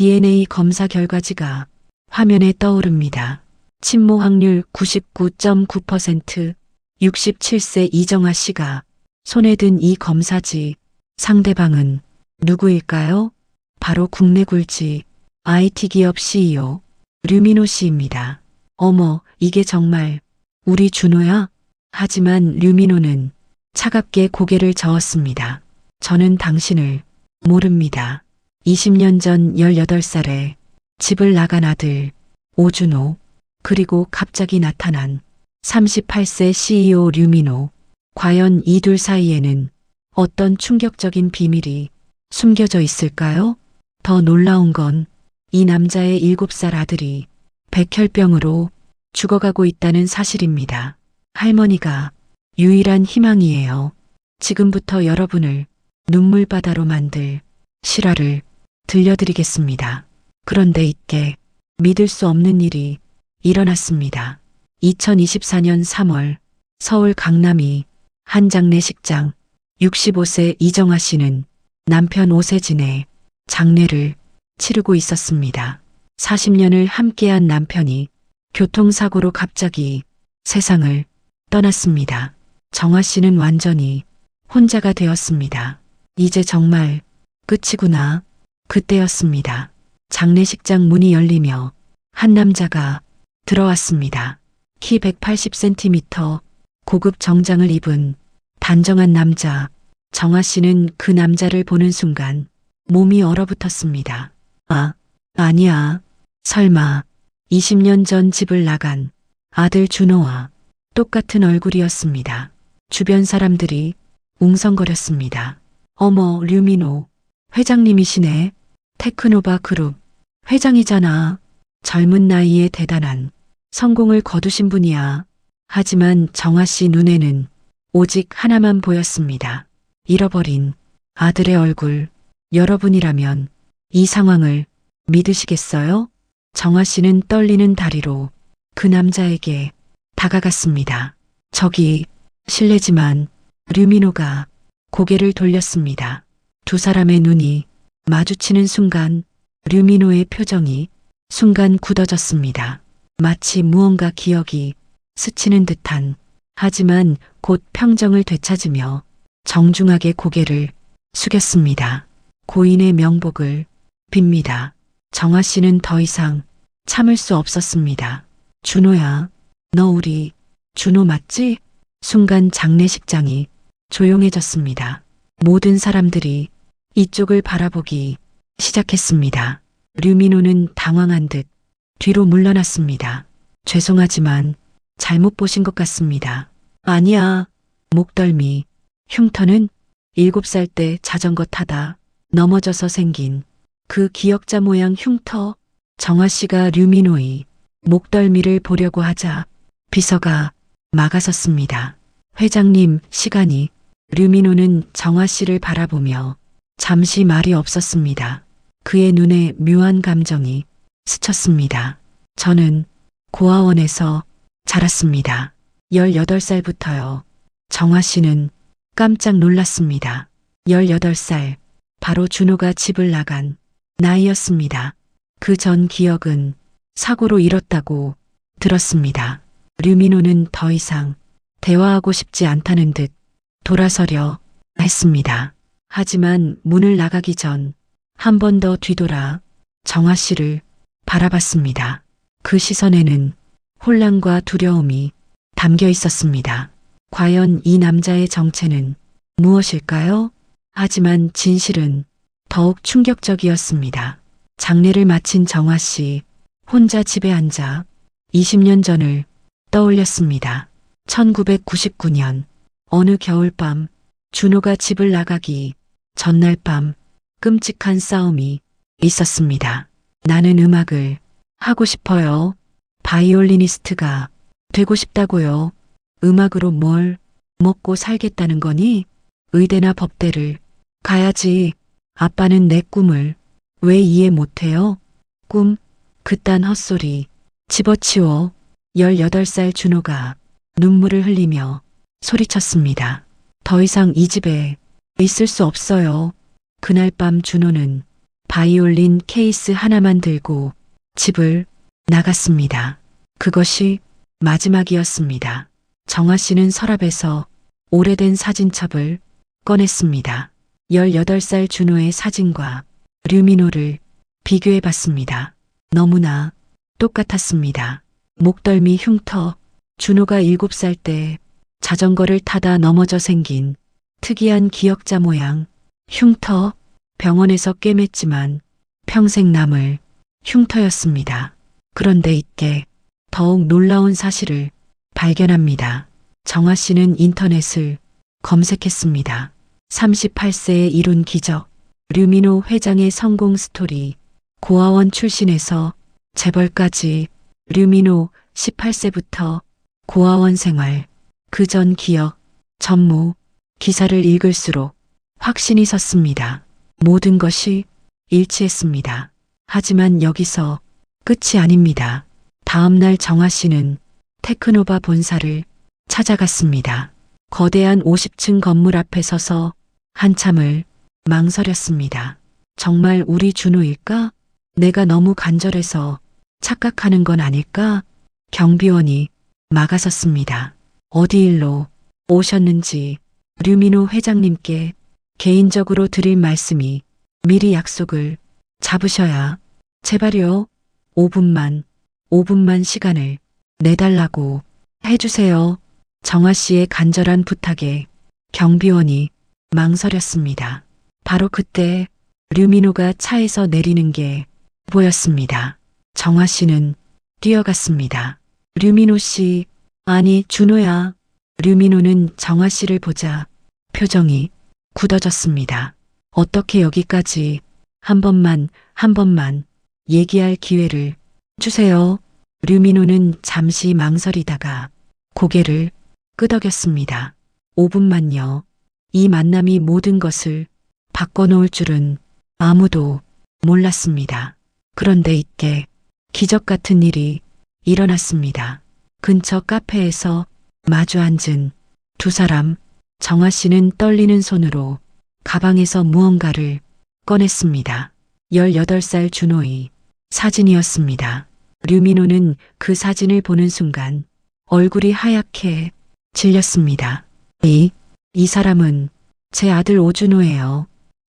DNA 검사 결과지가 화면에 떠오릅니다. 친모 확률 99.9%, 67세 이정아 씨가 손에 든 이 검사지. 상대방은 누구일까요? 바로 국내 굴지 IT 기업 CEO 류민호 씨입니다. 어머, 이게 정말 우리 준호야? 하지만 류민호는 차갑게 고개를 저었습니다. 저는 당신을 모릅니다. 20년 전 18살에 집을 나간 아들 오준호, 그리고 갑자기 나타난 38세 CEO 류민호. 과연 이 둘 사이에는 어떤 충격적인 비밀이 숨겨져 있을까요? 더 놀라운 건 이 남자의 7살 아들이 백혈병으로 죽어가고 있다는 사실입니다. 할머니가 유일한 희망이에요. 지금부터 여러분을 눈물바다로 만들 실화를 들려드리겠습니다. 그런데 이때 믿을 수 없는 일이 일어났습니다. 2024년 3월 서울 강남이 한 장례식장. 65세 이정아 씨는 남편 오세진의 장례를 치르고 있었습니다. 40년을 함께한 남편이 교통사고로 갑자기 세상을 떠났습니다. 정아 씨는 완전히 혼자가 되었습니다. 이제 정말 끝이구나. 그때였습니다. 장례식장 문이 열리며 한 남자가 들어왔습니다. 키 180cm, 고급 정장을 입은 단정한 남자. 정아 씨는 그 남자를 보는 순간 몸이 얼어붙었습니다. 아니야. 설마 20년 전 집을 나간 아들 준호와 똑같은 얼굴이었습니다. 주변 사람들이 웅성거렸습니다. 어머, 류민호 회장님이시네. 테크노바 그룹 회장이잖아. 젊은 나이에 대단한 성공을 거두신 분이야. 하지만 정아 씨 눈에는 오직 하나만 보였습니다. 잃어버린 아들의 얼굴. 여러분이라면 이 상황을 믿으시겠어요? 정아 씨는 떨리는 다리로 그 남자에게 다가갔습니다. 저기, 실례지만 류민호가 고개를 돌렸습니다. 두 사람의 눈이 마주치는 순간 류민호의 표정이 순간 굳어졌습니다. 마치 무언가 기억이 스치는 듯한. 하지만 곧 평정을 되찾으며 정중하게 고개를 숙였습니다. 고인의 명복을 빕니다. 정아 씨는 더 이상 참을 수 없었습니다. 준호야, 너 우리 준호 맞지? 순간 장례식장이 조용해졌습니다. 모든 사람들이 이쪽을 바라보기 시작했습니다. 류민호는 당황한 듯 뒤로 물러났습니다. 죄송하지만 잘못 보신 것 같습니다. 아니야. 목덜미, 흉터는 7살 때 자전거 타다 넘어져서 생긴 그 기억자 모양 흉터. 정아 씨가 류민호의 목덜미를 보려고 하자 비서가 막아섰습니다. 회장님, 시간이. 류민호는 정아 씨를 바라보며 잠시 말이 없었습니다. 그의 눈에 묘한 감정이 스쳤습니다. 저는 고아원에서 자랐습니다. 18살부터요. 정아 씨는 깜짝 놀랐습니다. 18살, 바로 준호가 집을 나간 나이였습니다. 그 전 기억은 사고로 잃었다고 들었습니다. 류민호는 더 이상 대화하고 싶지 않다는 듯 돌아서려 했습니다. 하지만 문을 나가기 전 한 번 더 뒤돌아 정아 씨를 바라봤습니다. 그 시선에는 혼란과 두려움이 담겨 있었습니다. 과연 이 남자의 정체는 무엇일까요? 하지만 진실은 더욱 충격적이었습니다. 장례를 마친 정아 씨, 혼자 집에 앉아 20년 전을 떠올렸습니다. 1999년 어느 겨울밤, 준호가 집을 나가기 전날 밤 끔찍한 싸움이 있었습니다. 나는 음악을 하고 싶어요. 바이올리니스트가 되고 싶다고요. 음악으로 뭘 먹고 살겠다는 거니? 의대나 법대를 가야지. 아빠는 내 꿈을 왜 이해 못해요? 꿈? 그딴 헛소리. 집어치워. 18살 준호가 눈물을 흘리며 소리쳤습니다. 더 이상 이 집에 있을 수 없어요. 그날 밤 준호는 바이올린 케이스 하나만 들고 집을 나갔습니다. 그것이 마지막이었습니다. 정아 씨는 서랍에서 오래된 사진첩을 꺼냈습니다. 18살 준호의 사진과 류민호를 비교해 봤습니다. 너무나 똑같았습니다. 목덜미 흉터, 준호가 7살 때 자전거를 타다 넘어져 생긴 특이한 기역자 모양, 흉터, 병원에서 꿰맸지만 평생 남을 흉터였습니다. 그런데 이때 더욱 놀라운 사실을 발견합니다. 정아 씨는 인터넷을 검색했습니다. 38세에 이룬 기적, 류민호 회장의 성공 스토리, 고아원 출신에서 재벌까지 류민호 18세부터 고아원 생활, 그 전 기억, 전무, 기사를 읽을수록 확신이 섰습니다. 모든 것이 일치했습니다. 하지만 여기서 끝이 아닙니다. 다음 날 정아 씨는 테크노바 본사를 찾아갔습니다. 거대한 50층 건물 앞에 서서 한참을 망설였습니다. 정말 우리 준호일까? 내가 너무 간절해서 착각하는 건 아닐까? 경비원이 막아섰습니다. 어디 일로 오셨는지 류민호 회장님께 개인적으로 드릴 말씀이 미리 약속을 잡으셔야 제발요. 5분만 시간을 내달라고 해주세요. 정아 씨의 간절한 부탁에 경비원이 망설였습니다. 바로 그때 류민호가 차에서 내리는 게 보였습니다. 정아 씨는 뛰어갔습니다. 류민호 씨, 아니 준호야. 류민호는 정아 씨를 보자 표정이 굳어졌습니다. 어떻게 여기까지 한 번만 얘기할 기회를 주세요. 류민호는 잠시 망설이다가 고개를 끄덕였습니다. 5분만요. 이 만남이 모든 것을 바꿔놓을 줄은 아무도 몰랐습니다. 그런데 이때 기적 같은 일이 일어났습니다. 근처 카페에서 마주 앉은 두 사람, 정아 씨는 떨리는 손으로 가방에서 무언가를 꺼냈습니다. 18살 준호의 사진이었습니다. 류민호는 그 사진을 보는 순간 얼굴이 하얗게 질렸습니다. 이 사람은 제 아들 오준호예요.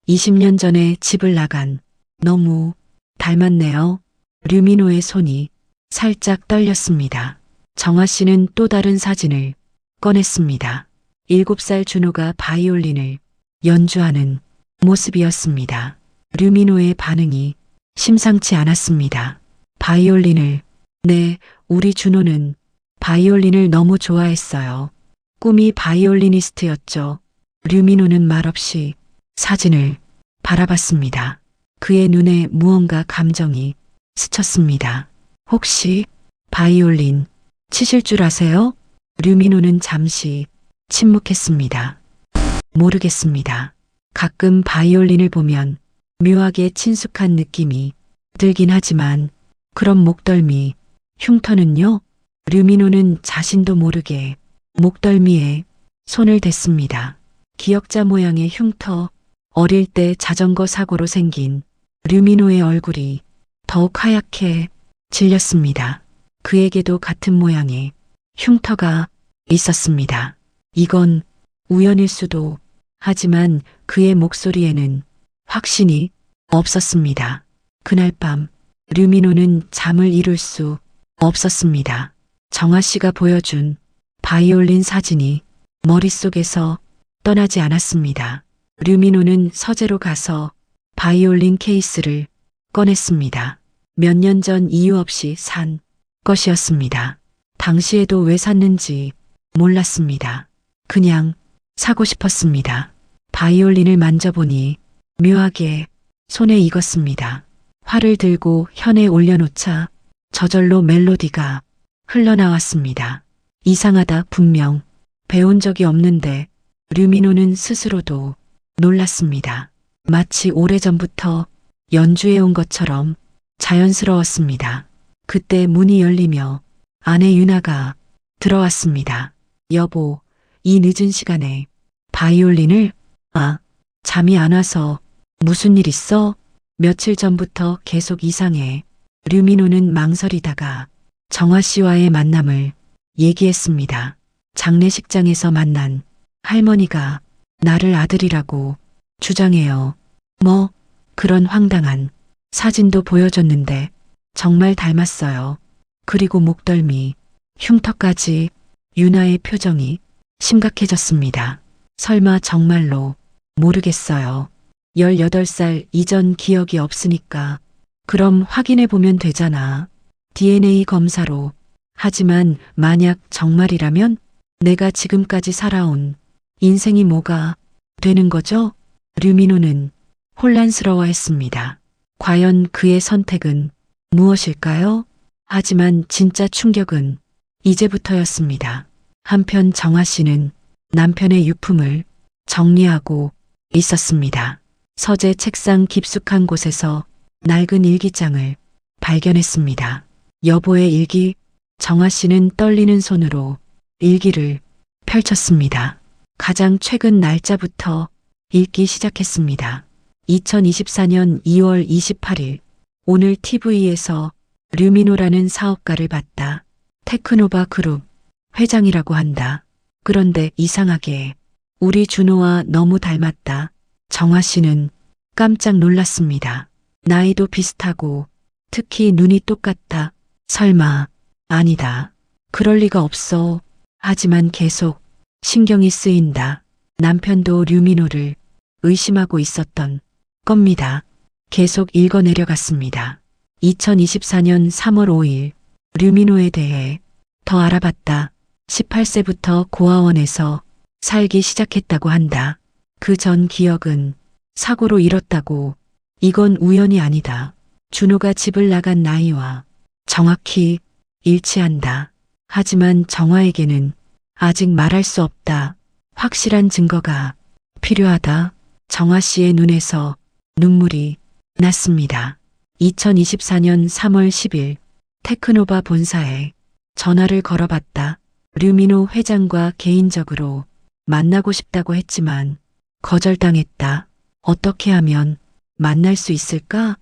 20년 전에 집을 나간 너무 닮았네요. 류민호의 손이 살짝 떨렸습니다. 정아 씨는 또 다른 사진을 꺼냈습니다. 7살 준호가 바이올린을 연주하는 모습이었습니다. 류민호의 반응이 심상치 않았습니다. 바이올린을, 네, 우리 준호는 바이올린을 너무 좋아했어요. 꿈이 바이올리니스트였죠. 류민호는 말없이 사진을 바라봤습니다. 그의 눈에 무언가 감정이 스쳤습니다. 혹시 바이올린 치실 줄 아세요? 류민호는 잠시 침묵했습니다. 모르겠습니다. 가끔 바이올린을 보면 묘하게 친숙한 느낌이 들긴 하지만 그런 목덜미, 흉터는요? 류민호는 자신도 모르게 목덜미에 손을 댔습니다. 기역자 모양의 흉터, 어릴 때 자전거 사고로 생긴 류민호의 얼굴이 더욱 하얗게 질렸습니다. 그에게도 같은 모양의 흉터가 있었습니다. 이건 우연일 수도 하지만 그의 목소리에는 확신이 없었습니다. 그날 밤 류민호는 잠을 이룰 수 없었습니다. 정아 씨가 보여준 바이올린 사진이 머릿속에서 떠나지 않았습니다. 류민호는 서재로 가서 바이올린 케이스를 꺼냈습니다. 몇 년 전 이유 없이 산 것이었습니다. 당시에도 왜 샀는지 몰랐습니다. 그냥 사고 싶었습니다. 바이올린을 만져보니 묘하게 손에 익었습니다. 활을 들고 현에 올려놓자 저절로 멜로디가 흘러나왔습니다. 이상하다, 분명 배운 적이 없는데 류민호는 스스로도 놀랐습니다. 마치 오래전부터 연주해온 것처럼 자연스러웠습니다. 그때 문이 열리며 아내 유나가 들어왔습니다. 여보, 이 늦은 시간에 바이올린을? 잠이 안 와서 무슨 일 있어? 며칠 전부터 계속 이상해. 류민호는 망설이다가 정화 씨와의 만남을 얘기했습니다. 장례식장에서 만난 할머니가 나를 아들이라고 주장해요. 뭐 그런 황당한 사진도 보여줬는데 정말 닮았어요. 그리고 목덜미, 흉터까지. 유나의 표정이 심각해졌습니다. 설마 정말로 모르겠어요. 18살 이전 기억이 없으니까. 그럼 확인해 보면 되잖아. DNA 검사로. 하지만 만약 정말이라면 내가 지금까지 살아온 인생이 뭐가 되는 거죠? 류민호는 혼란스러워했습니다. 과연 그의 선택은 무엇일까요? 하지만 진짜 충격은 이제부터였습니다. 한편 정화 씨는 남편의 유품을 정리하고 있었습니다. 서재 책상 깊숙한 곳에서 낡은 일기장을 발견했습니다. 여보의 일기. 정화 씨는 떨리는 손으로 일기를 펼쳤습니다. 가장 최근 날짜부터 읽기 시작했습니다. 2024년 2월 28일. 오늘 TV에서 류민호라는 사업가를 봤다. 테크노바 그룹 회장이라고 한다. 그런데 이상하게 우리 준호와 너무 닮았다. 정화 씨는 깜짝 놀랐습니다. 나이도 비슷하고 특히 눈이 똑같다. 설마. 아니다. 그럴 리가 없어. 하지만 계속 신경이 쓰인다. 남편도 류민호를 의심하고 있었던 겁니다. 계속 읽어 내려갔습니다. 2024년 3월 5일. 류민호에 대해 더 알아봤다. 18세부터 고아원에서 살기 시작했다고 한다. 그 전 기억은 사고로 잃었다고. 이건 우연이 아니다. 준호가 집을 나간 나이와 정확히 일치한다. 하지만 정화에게는 아직 말할 수 없다. 확실한 증거가 필요하다. 정화 씨의 눈에서 눈물이 났습니다. 2024년 3월 10일 테크노바 본사에 전화를 걸어봤다. 류민호 회장과 개인적으로 만나고 싶다고 했지만 거절당했다. 어떻게 하면 만날 수 있을까?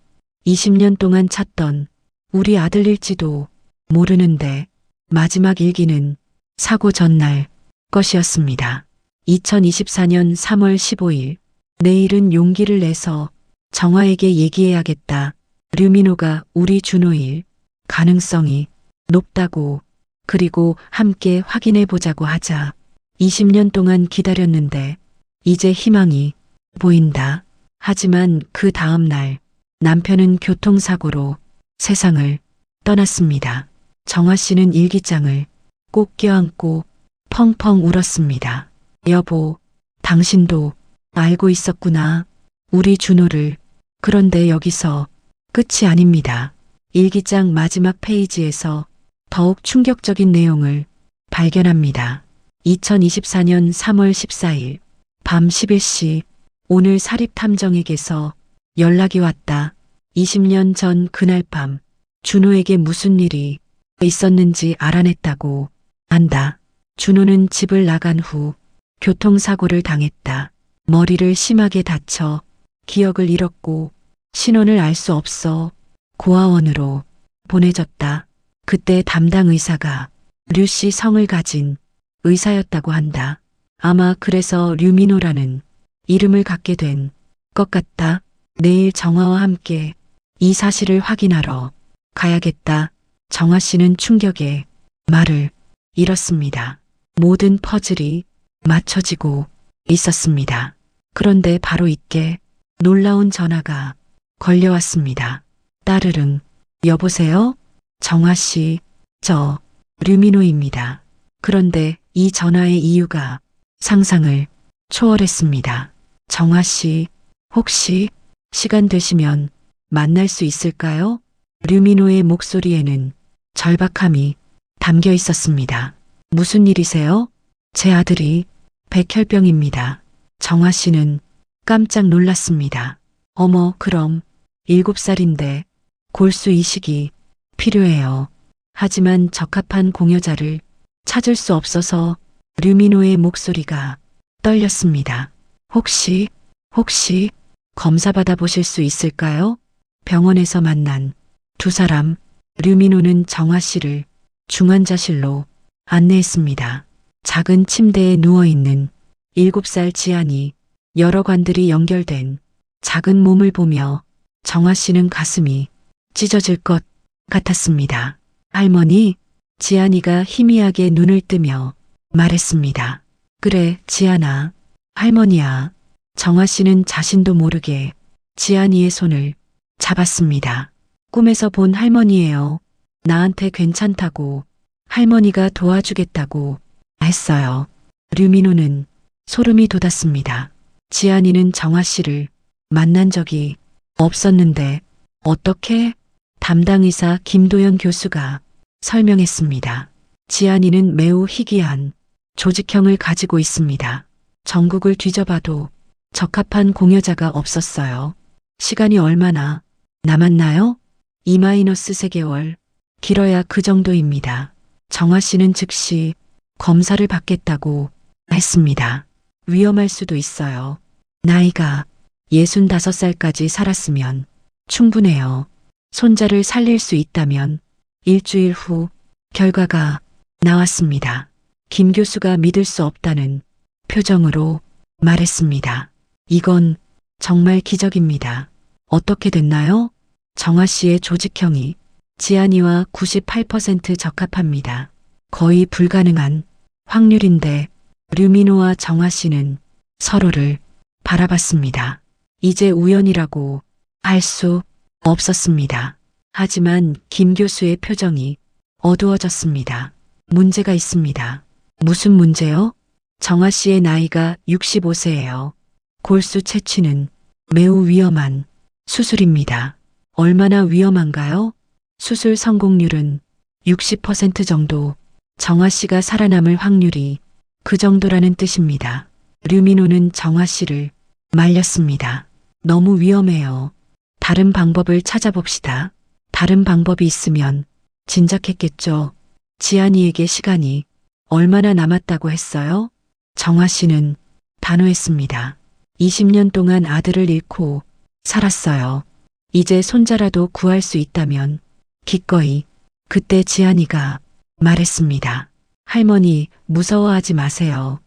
20년 동안 찾던 우리 아들일지도 모르는데. 마지막 일기는 사고 전날 것이었습니다. 2024년 3월 15일. 내일은 용기를 내서 정화에게 얘기해야겠다. 류민호가 우리 준호일 가능성이 높다고. 그리고 함께 확인해 보자고 하자. 20년 동안 기다렸는데 이제 희망이 보인다. 하지만 그 다음 날 남편은 교통사고로 세상을 떠났습니다. 정화 씨는 일기장을 꼭 껴안고 펑펑 울었습니다. 여보, 당신도 알고 있었구나. 우리 준호를. 그런데 여기서 끝이 아닙니다. 일기장 마지막 페이지에서 더욱 충격적인 내용을 발견합니다. 2024년 3월 14일 밤 11시. 오늘 사립탐정에게서 연락이 왔다. 20년 전 그날 밤 준호에게 무슨 일이 있었는지 알아냈다고 한다. 준호는 집을 나간 후 교통사고를 당했다. 머리를 심하게 다쳐 기억을 잃었고 신원을 알 수 없어 고아원으로 보내졌다. 그때 담당 의사가 류씨 성을 가진 의사였다고 한다. 아마 그래서 류민호라는 이름을 갖게 된 것 같다. 내일 정화와 함께 이 사실을 확인하러 가야겠다. 정화 씨는 충격에 말을 잃었습니다. 모든 퍼즐이 맞춰지고 있었습니다. 그런데 바로 이때 놀라운 전화가 걸려왔습니다. 따르릉. 여보세요? 정화 씨, 저 류민호입니다. 그런데 이 전화의 이유가 상상을 초월했습니다. 정화 씨, 혹시 시간 되시면 만날 수 있을까요? 류민호의 목소리에는 절박함이 담겨 있었습니다. 무슨 일이세요? 제 아들이 백혈병입니다. 정화 씨는 깜짝 놀랐습니다. 어머, 그럼 7살인데 골수 이식이 필요해요. 하지만 적합한 공여자를 찾을 수 없어서. 류민호의 목소리가 떨렸습니다. 혹시 검사 받아보실 수 있을까요? 병원에서 만난 두 사람, 류민호는 정아 씨를 중환자실로 안내했습니다. 작은 침대에 누워있는 7살 지안이 여러 관들이 연결된 작은 몸을 보며 정아 씨는 가슴이 찢어질 것 같았습니다. 할머니, 지안이가 희미하게 눈을 뜨며 말했습니다. 그래, 지안아. 할머니야. 정아 씨는 자신도 모르게 지안이의 손을 잡았습니다. 꿈에서 본 할머니예요. 나한테 괜찮다고, 할머니가 도와주겠다고 했어요. 류민호는 소름이 돋았습니다. 지안이는 정아 씨를 만난 적이 없었는데 어떻게? 담당 의사 김도연 교수가 설명했습니다. 지안이는 매우 희귀한 조직형을 가지고 있습니다. 전국을 뒤져봐도 적합한 공여자가 없었어요. 시간이 얼마나 남았나요? 2-3개월. 길어야 그 정도입니다. 정아 씨는 즉시 검사를 받겠다고 했습니다. 위험할 수도 있어요. 나이가 65살까지 살았으면 충분해요. 손자를 살릴 수 있다면 일주일 후 결과가 나왔습니다. 김 교수가 믿을 수 없다는 표정으로 말했습니다. 이건 정말 기적입니다. 어떻게 됐나요? 정아 씨의 조직형이 지안이와 98% 적합합니다. 거의 불가능한 확률인데 류민호와 정아 씨는 서로를 바라봤습니다. 이제 우연이라고 할 수 없었습니다. 하지만 김 교수의 표정이 어두워졌습니다. 문제가 있습니다. 무슨 문제요? 정아 씨의 나이가 65세예요. 골수 채취는 매우 위험한 수술입니다. 얼마나 위험한가요? 수술 성공률은 60% 정도. 정아 씨가 살아남을 확률이 그 정도라는 뜻입니다. 류민호는 정아 씨를 말렸습니다. 너무 위험해요. 다른 방법을 찾아봅시다. 다른 방법이 있으면 진작했겠죠. 지안이에게 시간이 얼마나 남았다고 했어요? 정아 씨는 단호했습니다. 20년 동안 아들을 잃고 살았어요. 이제 손자라도 구할 수 있다면 기꺼이. 그때 지안이가 말했습니다. 할머니, 무서워하지 마세요.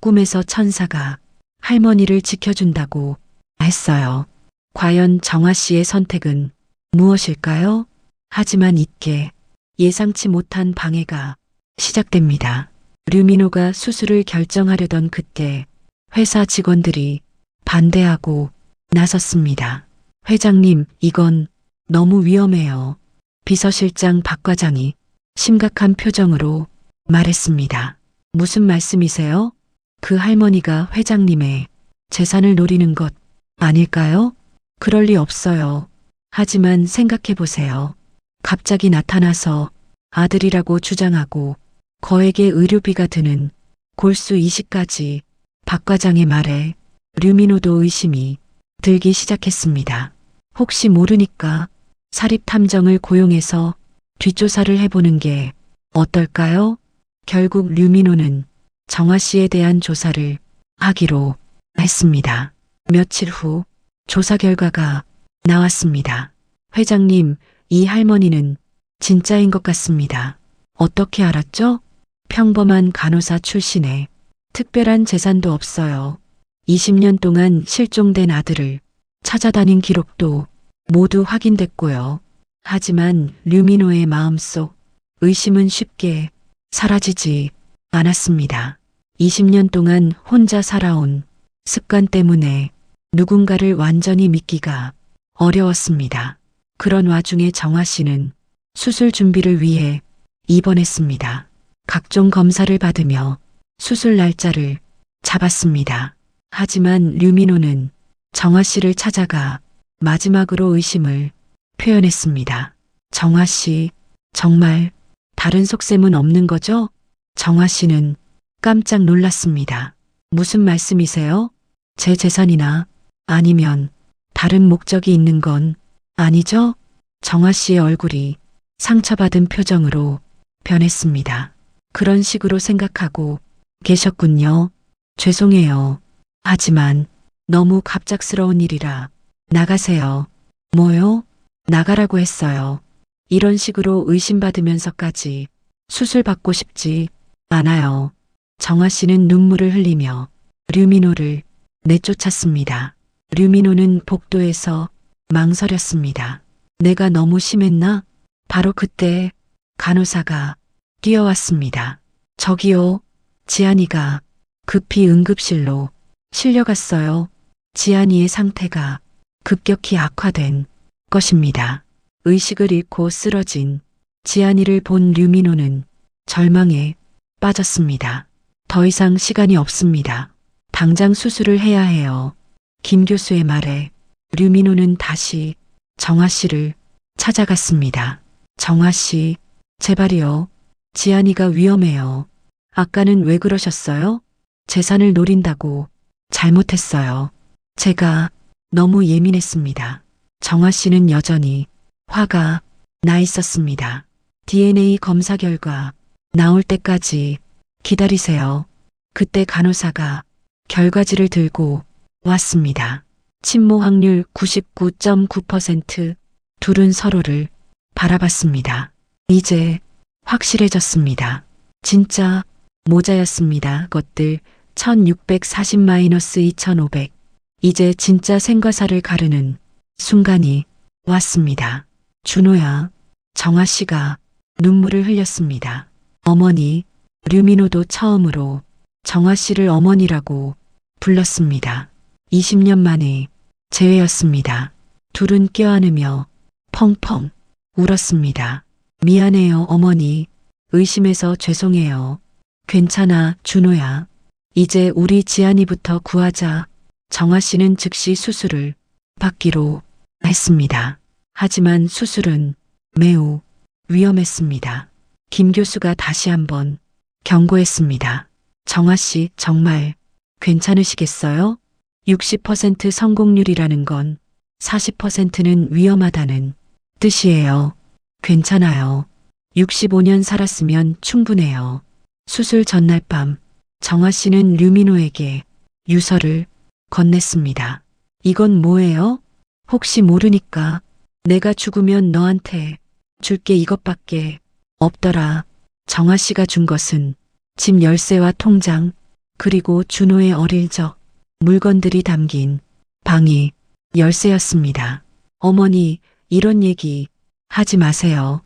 꿈에서 천사가 할머니를 지켜준다고 했어요. 과연 정아 씨의 선택은 무엇일까요? 하지만 있게 예상치 못한 방해가 시작됩니다. 류민호가 수술을 결정하려던 그때 회사 직원들이 반대하고 나섰습니다. 회장님, 이건 너무 위험해요. 비서실장 박 과장이 심각한 표정으로 말했습니다. 무슨 말씀이세요? 그 할머니가 회장님의 재산을 노리는 것 아닐까요? 그럴 리 없어요. 하지만 생각해 보세요. 갑자기 나타나서 아들이라고 주장하고 거액의 의료비가 드는 골수 이식까지. 박 과장의 말에 류민호도 의심이 들기 시작했습니다. 혹시 모르니까 사립탐정을 고용해서 뒷조사를 해보는 게 어떨까요? 결국 류민호는 정아 씨에 대한 조사를 하기로 했습니다. 며칠 후 조사 결과가 나왔습니다. 회장님, 이 할머니는 진짜인 것 같습니다. 어떻게 알았죠? 평범한 간호사 출신에 특별한 재산도 없어요. 20년 동안 실종된 아들을 찾아다닌 기록도 모두 확인됐고요. 하지만 류민호의 마음속 의심은 쉽게 사라지지 않았습니다. 20년 동안 혼자 살아온 습관 때문에 누군가를 완전히 믿기가 어려웠습니다. 그런 와중에 정아 씨는 수술 준비를 위해 입원했습니다. 각종 검사를 받으며 수술 날짜를 잡았습니다. 하지만 류민호는 정아 씨를 찾아가 마지막으로 의심을 표현했습니다. 정아 씨, 정말 다른 속셈은 없는 거죠? 정아 씨는 깜짝 놀랐습니다. 무슨 말씀이세요? 제 재산이나 아니면 다른 목적이 있는 건 아니죠? 정아 씨의 얼굴이 상처받은 표정으로 변했습니다. 그런 식으로 생각하고 계셨군요. 죄송해요. 하지만 너무 갑작스러운 일이라 나가세요. 뭐요? 나가라고 했어요. 이런 식으로 의심받으면서까지 수술 받고 싶지 않아요. 정아 씨는 눈물을 흘리며 류민호를 내쫓았습니다. 류민호는 복도에서 망설였습니다. 내가 너무 심했나? 바로 그때 간호사가 뛰어왔습니다. 저기요, 지안이가 급히 응급실로 실려갔어요. 지안이의 상태가 급격히 악화된 것입니다. 의식을 잃고 쓰러진 지안이를 본 류민호는 절망에 빠졌습니다. 더 이상 시간이 없습니다. 당장 수술을 해야 해요. 김 교수의 말에 류민호는 다시 정아 씨를 찾아갔습니다. 정아 씨, 제발이요. 지안이가 위험해요. 아까는 왜 그러셨어요? 재산을 노린다고 잘못했어요. 제가 너무 예민했습니다. 정아 씨는 여전히 화가 나 있었습니다. DNA 검사 결과 나올 때까지 기다리세요. 그때 간호사가 결과지를 들고 왔습니다. 침모 확률 99.9%. 둘은 서로를 바라봤습니다. 이제 확실해졌습니다. 진짜 모자였습니다. 것들 1640-2500. 이제 진짜 생과사를 가르는 순간이 왔습니다. 준호야, 정아 씨가 눈물을 흘렸습니다. 어머니, 류민호도 처음으로 정아 씨를 어머니라고 불렀습니다. 20년 만에 재회였습니다. 둘은 껴안으며 펑펑 울었습니다. 미안해요, 어머니. 의심해서 죄송해요. 괜찮아, 준호야. 이제 우리 지안이부터 구하자. 정아 씨는 즉시 수술을 받기로 했습니다. 하지만 수술은 매우 위험했습니다. 김 교수가 다시 한번 경고했습니다. 정아 씨 정말 괜찮으시겠어요? 60% 성공률이라는 건 40%는 위험하다는 뜻이에요. 괜찮아요. 65년 살았으면 충분해요. 수술 전날 밤 정아 씨는 류민호에게 유서를 건넸습니다. 이건 뭐예요? 혹시 모르니까 내가 죽으면 너한테 줄게 이것밖에 없더라. 정아 씨가 준 것은 집 열쇠와 통장 그리고 준호의 어릴 적 물건들이 담긴 방이 열쇠였습니다. 어머니, 이런 얘기 하지 마세요.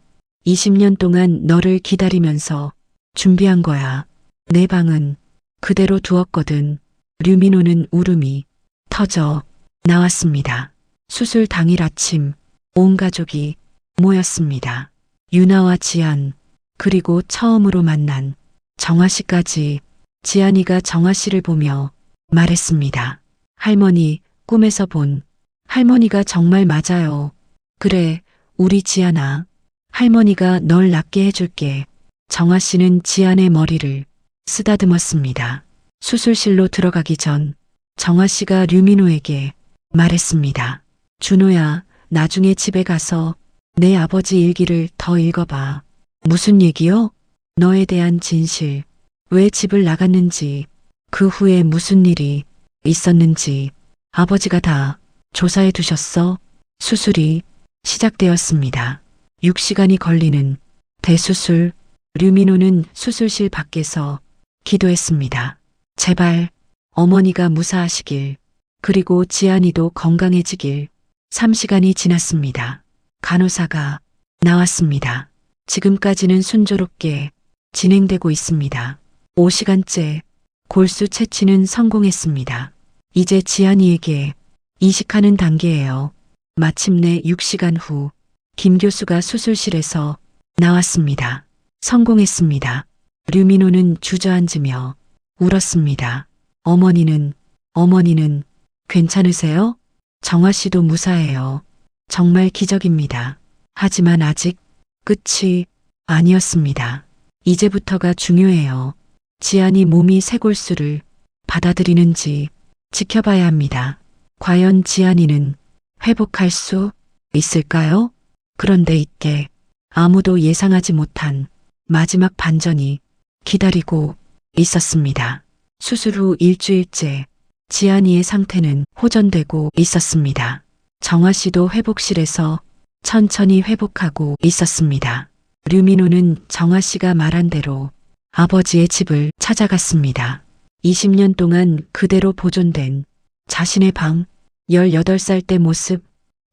20년 동안 너를 기다리면서 준비한 거야. 내 방은 그대로 두었거든. 류민호는 울음이 터져 나왔습니다. 수술 당일 아침 온 가족이 모였습니다. 유나와 지안, 그리고 처음으로 만난 정아 씨까지. 지안이가 정아 씨를 보며 말했습니다. 할머니, 꿈에서 본 할머니가 정말 맞아요. 그래, 우리 지안아. 할머니가 널 낫게 해줄게. 정아 씨는 지안의 머리를 쓰다듬었습니다. 수술실로 들어가기 전 정아 씨가 류민호에게 말했습니다. 준호야, 나중에 집에 가서 내 아버지 일기를 더 읽어봐. 무슨 얘기요? 너에 대한 진실, 왜 집을 나갔는지, 그 후에 무슨 일이 있었는지 아버지가 다 조사해 두셨어. 수술이 시작되었습니다. 6시간이 걸리는 대수술. 류민호는 수술실 밖에서 기도했습니다. 제발 어머니가 무사하시길, 그리고 지안이도 건강해지길. 3시간이 지났습니다. 간호사가 나왔습니다. 지금까지는 순조롭게 진행되고 있습니다. 5시간째 골수 채취는 성공했습니다. 이제 지안이에게 이식하는 단계예요. 마침내 6시간 후 김 교수가 수술실에서 나왔습니다. 성공했습니다. 류민호는 주저앉으며 울었습니다. 어머니는 괜찮으세요? 정아 씨도 무사해요. 정말 기적입니다. 하지만 아직 끝이 아니었습니다. 이제부터가 중요해요. 지안이 몸이 새 골수를 받아들이는지 지켜봐야 합니다. 과연 지안이는 회복할 수 있을까요? 그런데 이때 아무도 예상하지 못한 마지막 반전이 기다리고 있었습니다. 수술 후 일주일째 지안이의 상태는 호전되고 있었습니다. 정아 씨도 회복실에서 천천히 회복하고 있었습니다. 류민호는 정아 씨가 말한 대로 아버지의 집을 찾아갔습니다. 20년 동안 그대로 보존된 자신의 방, 18살 때 모습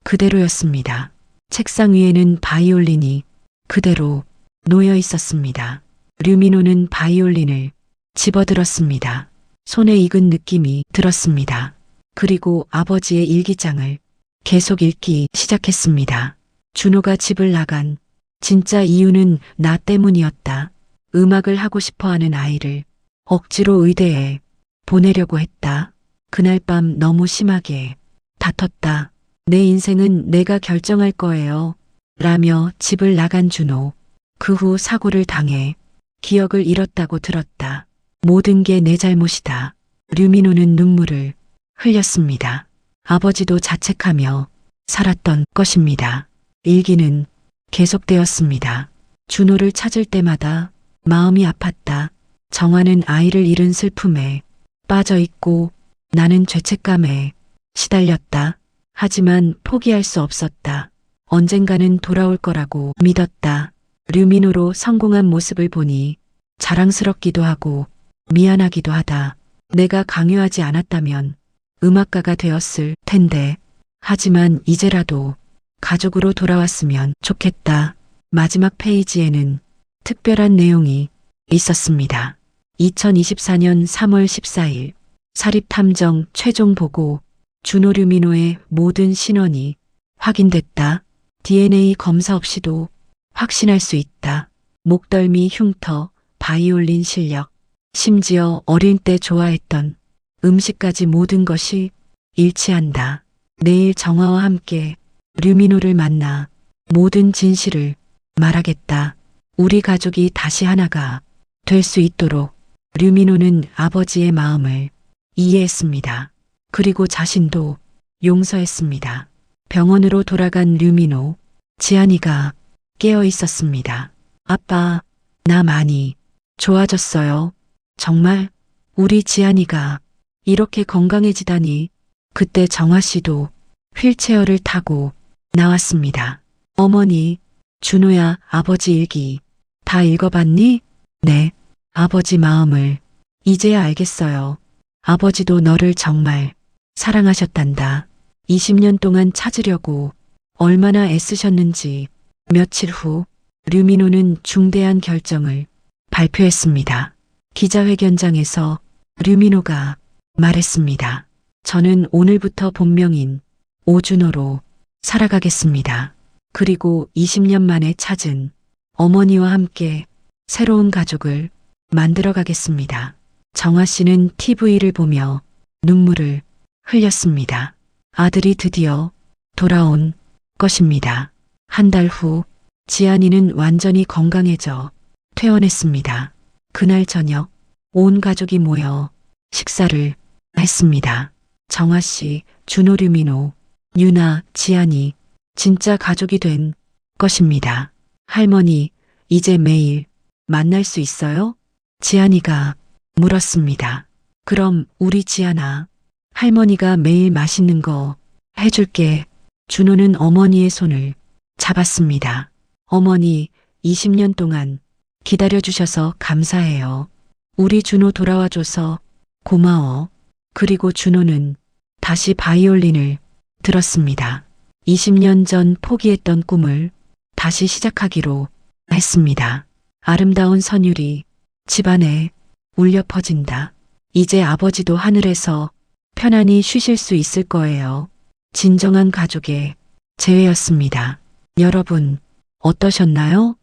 그대로였습니다. 책상 위에는 바이올린이 그대로 놓여 있었습니다. 류민호는 바이올린을 집어들었습니다. 손에 익은 느낌이 들었습니다. 그리고 아버지의 일기장을 계속 읽기 시작했습니다. 준호가 집을 나간 진짜 이유는 나 때문이었다. 음악을 하고 싶어 하는 아이를 억지로 의대에 보내려고 했다. 그날 밤 너무 심하게 다퉜다. 내 인생은 내가 결정할 거예요. 라며 집을 나간 준호. 그 후 사고를 당해 기억을 잃었다고 들었다. 모든 게 내 잘못이다. 류민호는 눈물을 흘렸습니다. 아버지도 자책하며 살았던 것입니다. 일기는 계속되었습니다. 준호를 찾을 때마다 마음이 아팠다. 정아는 아이를 잃은 슬픔에 빠져 있고 나는 죄책감에 시달렸다. 하지만 포기할 수 없었다. 언젠가는 돌아올 거라고 믿었다. 류민호로 성공한 모습을 보니 자랑스럽기도 하고 미안하기도 하다. 내가 강요하지 않았다면 음악가가 되었을 텐데. 하지만 이제라도 가족으로 돌아왔으면 좋겠다. 마지막 페이지에는 특별한 내용이 있었습니다. 2024년 3월 14일 사립탐정 최종 보고. 준호 류민호의 모든 신원이 확인됐다. DNA 검사 없이도 확신할 수 있다. 목덜미 흉터, 바이올린 실력, 심지어 어릴 때 좋아했던 음식까지 모든 것이 일치한다. 내일 정아와 함께 류민호를 만나 모든 진실을 말하겠다. 우리 가족이 다시 하나가 될 수 있도록. 류민호는 아버지의 마음을 이해했습니다. 그리고 자신도 용서했습니다. 병원으로 돌아간 류민호. 지안이가 깨어 있었습니다. 아빠, 나 많이 좋아졌어요. 정말? 우리 지안이가 이렇게 건강해지다니. 그때 정아 씨도 휠체어를 타고 나왔습니다. 어머니, 준호야, 아버지 일기 다 읽어봤니? 네, 아버지 마음을 이제야 알겠어요. 아버지도 너를 정말 사랑하셨단다. 20년 동안 찾으려고 얼마나 애쓰셨는지. 며칠 후 류민호는 중대한 결정을 발표했습니다. 기자회견장에서 류민호가 말했습니다. 저는 오늘부터 본명인 오준호로 살아가겠습니다. 그리고 20년 만에 찾은 어머니와 함께 새로운 가족을 만들어 가겠습니다. 정아 씨는 TV를 보며 눈물을 흘렸습니다. 아들이 드디어 돌아온 것입니다. 한 달 후 지안이는 완전히 건강해져 퇴원했습니다. 그날 저녁 온 가족이 모여 식사를 했습니다. 정아 씨, 준호, 류민호, 유나, 지안이 진짜 가족이 된 것입니다. 할머니, 이제 매일 만날 수 있어요? 지안이가 물었습니다. 그럼 우리 지안아, 할머니가 매일 맛있는 거 해줄게. 준호는 어머니의 손을 잡았습니다. 어머니, 20년 동안 기다려주셔서 감사해요. 우리 준호 돌아와줘서 고마워. 그리고 준호는 다시 바이올린을 들었습니다. 20년 전 포기했던 꿈을 다시 시작하기로 했습니다. 아름다운 선율이 집안에 울려 퍼진다. 이제 아버지도 하늘에서 편안히 쉬실 수 있을 거예요. 진정한 가족의 재회였습니다. 여러분, 어떠셨나요?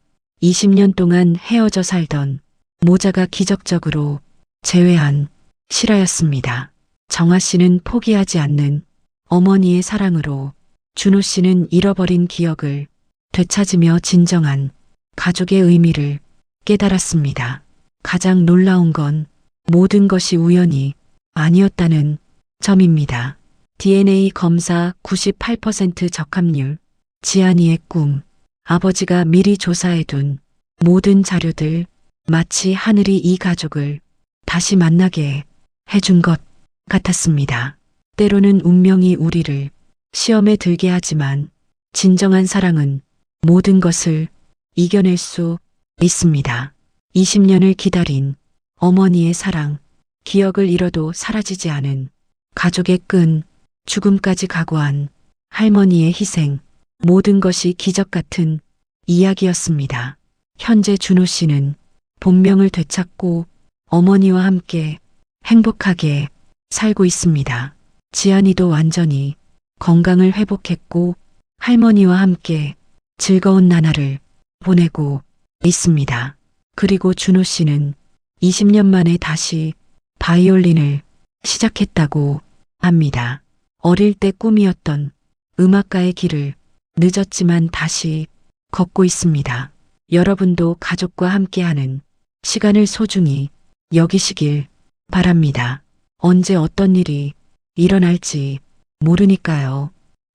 20년 동안 헤어져 살던 모자가 기적적으로 재회한 실화였습니다. 정아 씨는 포기하지 않는 어머니의 사랑으로, 준호 씨는 잃어버린 기억을 되찾으며 진정한 가족의 의미를 깨달았습니다. 가장 놀라운 건 모든 것이 우연이 아니었다는 점입니다. DNA 검사 98% 적합률, 지안이의 꿈, 아버지가 미리 조사해둔 모든 자료들, 마치 하늘이 이 가족을 다시 만나게 해준 것 같았습니다. 때로는 운명이 우리를 시험에 들게 하지만 진정한 사랑은 모든 것을 이겨낼 수 있습니다. 20년을 기다린 어머니의 사랑, 기억을 잃어도 사라지지 않은 가족의 끈, 죽음까지 각오한 할머니의 희생, 모든 것이 기적 같은 이야기였습니다. 현재 준호 씨는 본명을 되찾고 어머니와 함께 행복하게 살고 있습니다. 지안이도 완전히 건강을 회복했고 할머니와 함께 즐거운 나날을 보내고 있습니다. 그리고 준호 씨는 20년 만에 다시 바이올린을 시작했다고 합니다. 어릴 때 꿈이었던 음악가의 길을 늦었지만 다시 걷고 있습니다. 여러분도 가족과 함께하는 시간을 소중히 여기시길 바랍니다. 언제 어떤 일이 일어날지 모르니까요.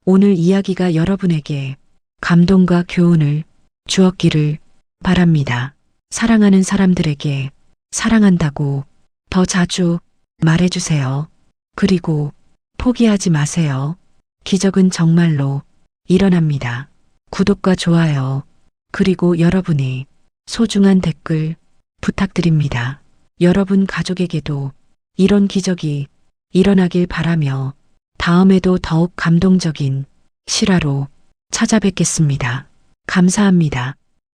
오늘 이야기가 여러분에게 감동과 교훈을 주었기를 바랍니다. 사랑하는 사람들에게 사랑한다고 더 자주 말해주세요. 그리고 포기하지 마세요. 기적은 정말로 일어납니다. 구독과 좋아요, 그리고 여러분의 소중한 댓글 부탁드립니다. 여러분 가족에게도 이런 기적이 일어나길 바라며 다음에도 더욱 감동적인 실화로 찾아뵙겠습니다. 감사합니다.